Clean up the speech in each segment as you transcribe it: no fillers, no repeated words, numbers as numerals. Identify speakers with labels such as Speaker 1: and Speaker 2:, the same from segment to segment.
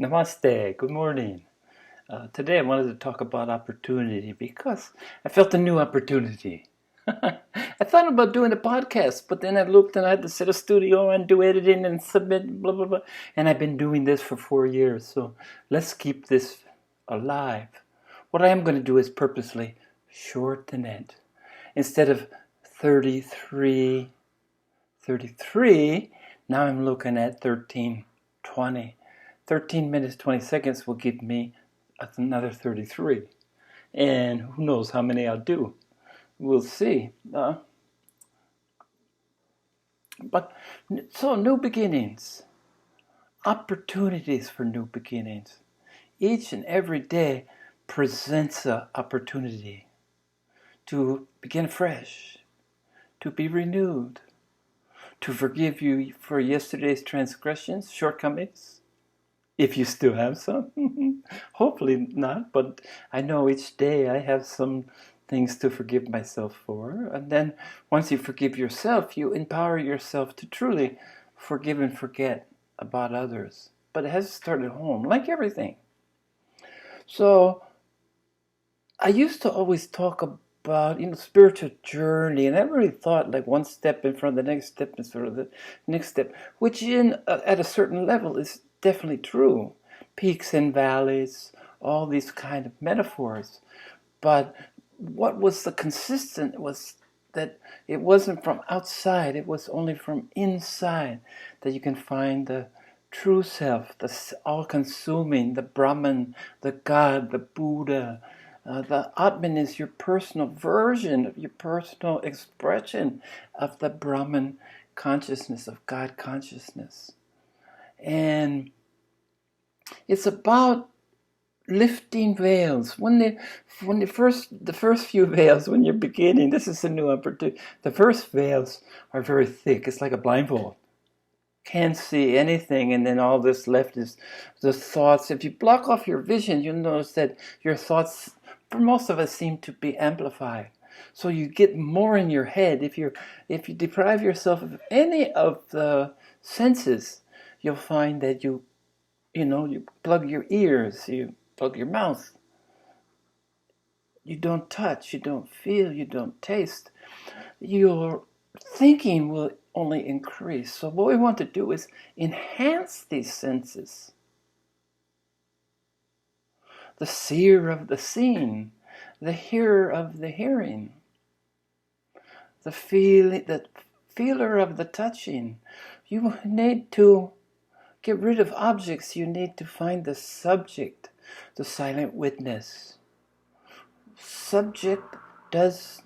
Speaker 1: Namaste, good morning. Today I wanted to talk about opportunity because I felt a new opportunity. I thought about doing a podcast, but then I looked and I had to set a studio and do editing and submit, blah, blah, blah. And I've been doing this for 4 years, so let's keep this alive. What I am going to do is purposely shorten it. Instead of 33, now I'm looking at 13:20. 13 minutes, 20 seconds will give me another 33. And who knows how many I'll do. We'll see. So new beginnings. Opportunities for new beginnings. Each and every day presents an opportunity to begin fresh, to be renewed, to forgive you for yesterday's transgressions, shortcomings, if you still have some. Hopefully not, but I know each day I have some things to forgive myself for. And then once you forgive yourself, you empower yourself to truly forgive and forget about others. But it has to start at home, like everything. So I used to always talk about, spiritual journey, and I really thought like one step in front of the next step in front of the next step, which at a certain level is definitely true. Peaks and valleys, all these kind of metaphors. But what was the consistent was that it wasn't from outside, it was only from inside that you can find the true self, the all-consuming, the Brahman, the God, the Buddha. The Atman is your personal version, your personal expression of the Brahman consciousness, of God consciousness. And it's about lifting veils. The first few veils, when you're beginning, this is a new opportunity. The first veils are very thick. It's like a blindfold. Can't see anything, and then all this left is the thoughts. If you block off your vision, you'll notice that your thoughts, for most of us, seem to be amplified. So you get more in your head. If you deprive yourself of any of the senses, you'll find that you plug your ears, you plug your mouth. You don't touch, you don't feel, you don't taste. Your thinking will only increase. So what we want to do is enhance these senses. The seer of the seen, the hearer of the hearing, the feeler of the touching. You need to get rid of objects. You need to find the subject, the silent witness. Subject is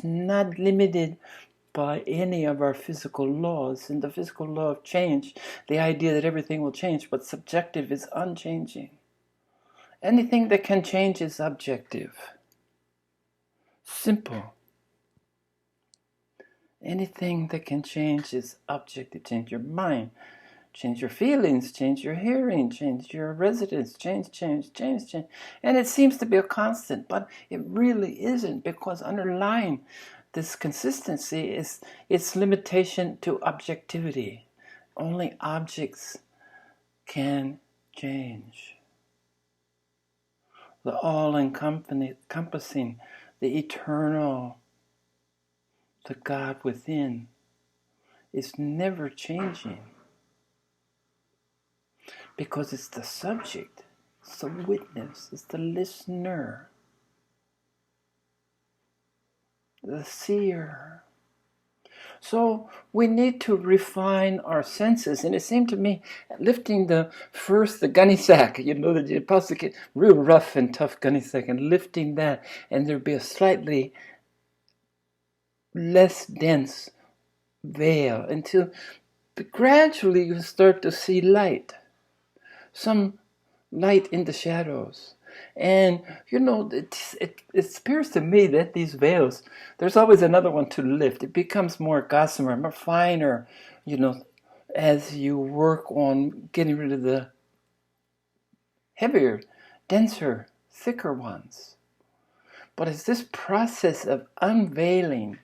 Speaker 1: not limited by any of our physical laws. In the physical law of change, the idea that everything will change, but subjective is unchanging. Anything that can change is objective. Simple. Anything that can change is objective. Change your mind, change your feelings, change your hearing, change your residence, change. And it seems to be a constant, but it really isn't, because underlying this consistency is its limitation to objectivity. Only objects can change. The all-encompassing, the eternal, the God within is never changing, because it's the subject, it's the witness, it's the listener, the seer. So we need to refine our senses, and it seemed to me lifting the gunny sack, that you possibly get real rough and tough gunny sack, and lifting that, and there'd be a slightly less dense veil until gradually you start to see light, some light in the shadows. And it appears to me that these veils, there's always another one to lift. It becomes more gossamer, more finer, as you work on getting rid of the heavier, denser, thicker ones. But it's this process of unveiling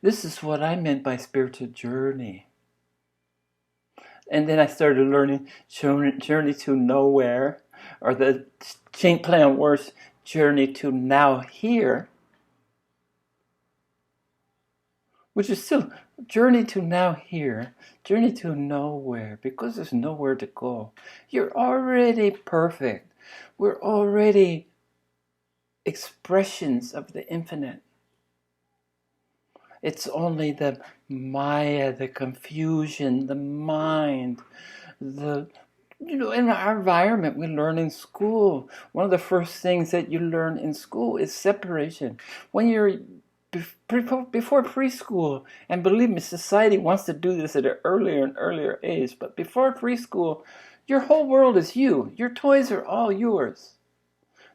Speaker 1: This is what I meant by spiritual journey. And then I started learning journey to nowhere, or the play on words, journey to now here, which is still journey to now here, journey to nowhere, because there's nowhere to go. You're already perfect. We're already expressions of the infinite. It's only the Maya, the confusion, the mind, in our environment we learn in school. One of the first things that you learn in school is separation. When you're before preschool, and believe me, society wants to do this at an earlier and earlier age, but before preschool, your whole world is you. Your toys are all yours.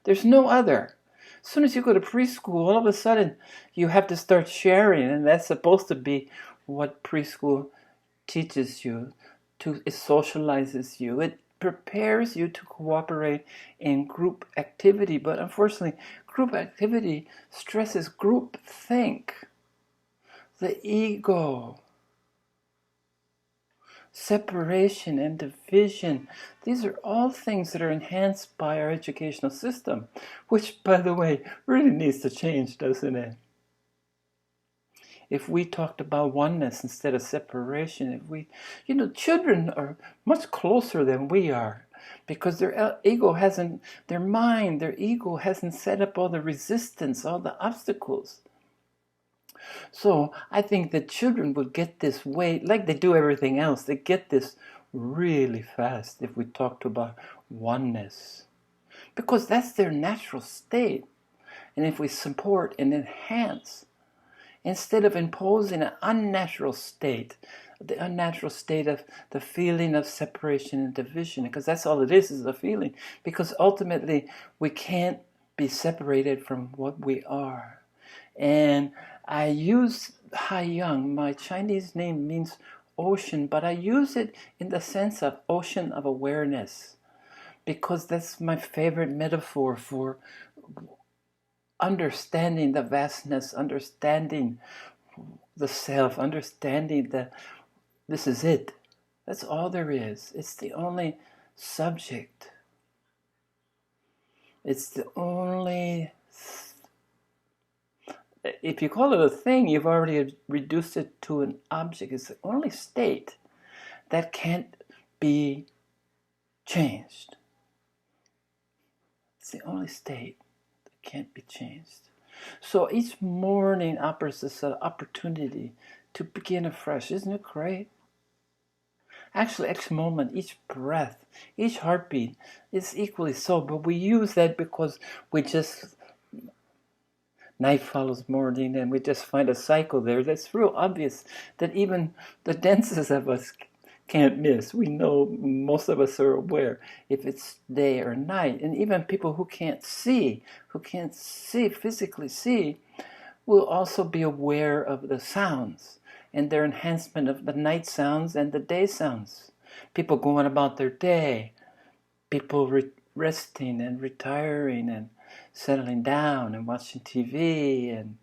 Speaker 1: There's no other. As soon as you go to preschool, all of a sudden you have to start sharing, and that's supposed to be what preschool teaches you. It socializes you. It prepares you to cooperate in group activity, but unfortunately, group activity stresses group think, the ego, separation and division. These are all things that are enhanced by our educational system, which, by the way, really needs to change, doesn't it? If we talked about oneness instead of separation, if we, children are much closer than we are, because their ego hasn't, their mind, their ego hasn't set up all the resistance, all the obstacles. So I think that children will get this way, like they do everything else, they get this really fast if we talked about oneness, because that's their natural state. And if we support and enhance, instead of imposing an unnatural state, the unnatural state of the feeling of separation and division, because that's all it is a feeling, because ultimately we can't be separated from what we are. And I use Hai Yang, my Chinese name means ocean, but I use it in the sense of ocean of awareness, because that's my favorite metaphor for understanding the vastness, understanding the self, understanding that this is it. That's all there is. It's the only subject. It's the only... If you call it a thing, you've already reduced it to an object. It's the only state that can't be changed. It's the only state that can't be changed. So each morning offers us an opportunity to begin afresh. Isn't it great? Actually, each moment, each breath, each heartbeat is equally so, but we use that because we just... night follows morning, and we just find a cycle there that's real obvious that even the densest of us can't miss. We know, most of us are aware if it's day or night. And even people who can't see, physically see, will also be aware of the sounds and their enhancement of the night sounds and the day sounds. People going about their day, people resting and retiring and settling down and watching TV and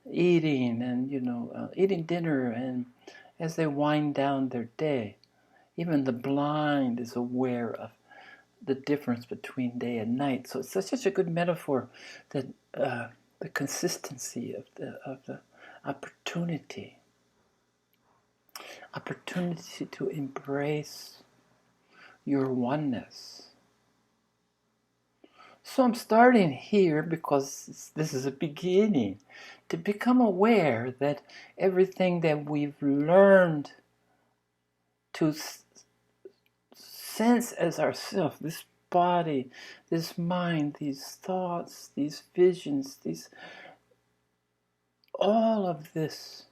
Speaker 1: eating and, eating dinner, and as they wind down their day. Even the blind is aware of the difference between day and night. So it's such a good metaphor that the consistency of the opportunity to embrace your oneness. So I'm starting here because this is a beginning to become aware that everything that we've learned to sense as ourself, this body, this mind, these thoughts, these visions, all of this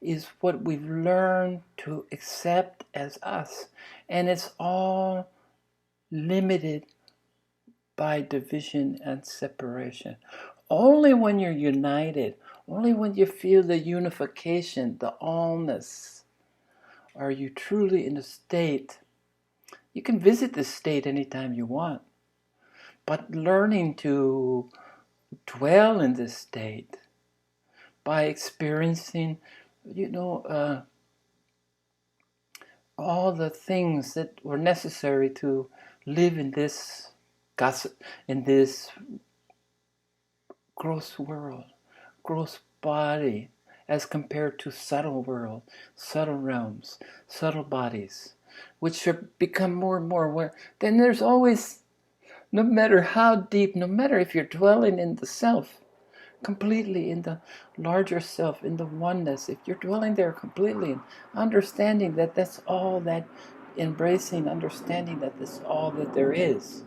Speaker 1: is what we've learned to accept as us. And it's all limited by division and separation. Only when you're united, only when you feel the unification, the allness, are you truly in a state. You can visit this state anytime you want, but learning to dwell in this state by experiencing, all the things that were necessary to live in this gross world, gross body, as compared to subtle world, subtle realms, subtle bodies, which are become more and more aware. Then there's always, no matter how deep, no matter if you're dwelling in the self, completely in the larger self, in the oneness, if you're dwelling there completely and understanding that that's all that, embracing, understanding that that's all that there is,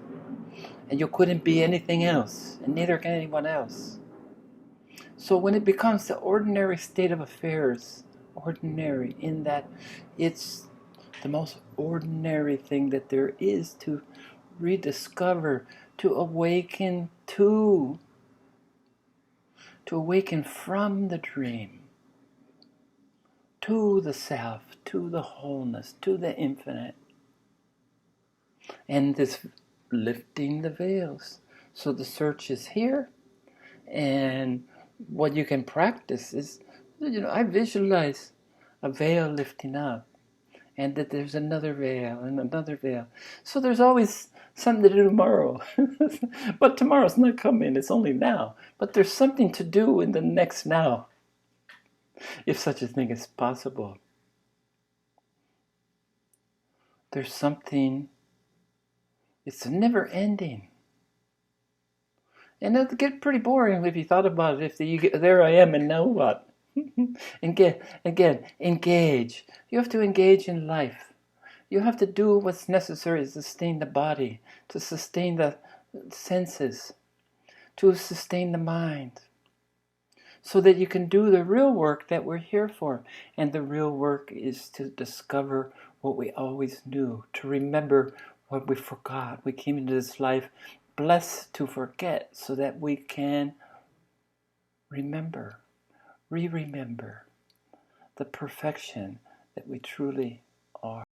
Speaker 1: and you couldn't be anything else, and neither can anyone else. So when it becomes the ordinary state of affairs, ordinary in that it's the most ordinary thing that there is to rediscover, to awaken from the dream, to the self, to the wholeness, to the infinite. And this lifting the veils. So the search is here, and what you can practice is, I visualize a veil lifting up, and that there's another veil and another veil. So there's always something to do tomorrow. But tomorrow's not coming, it's only now. But there's something to do in the next now, if such a thing is possible. There's something, it's never ending. And it'll get pretty boring if you thought about it. There I am, and now what? Again, engage. You have to engage in life. You have to do what's necessary to sustain the body, to sustain the senses, to sustain the mind, so that you can do the real work that we're here for. And the real work is to discover what we always knew, to remember what we forgot. We came into this life blessed to forget, so that we can remember, re-remember the perfection that we truly are.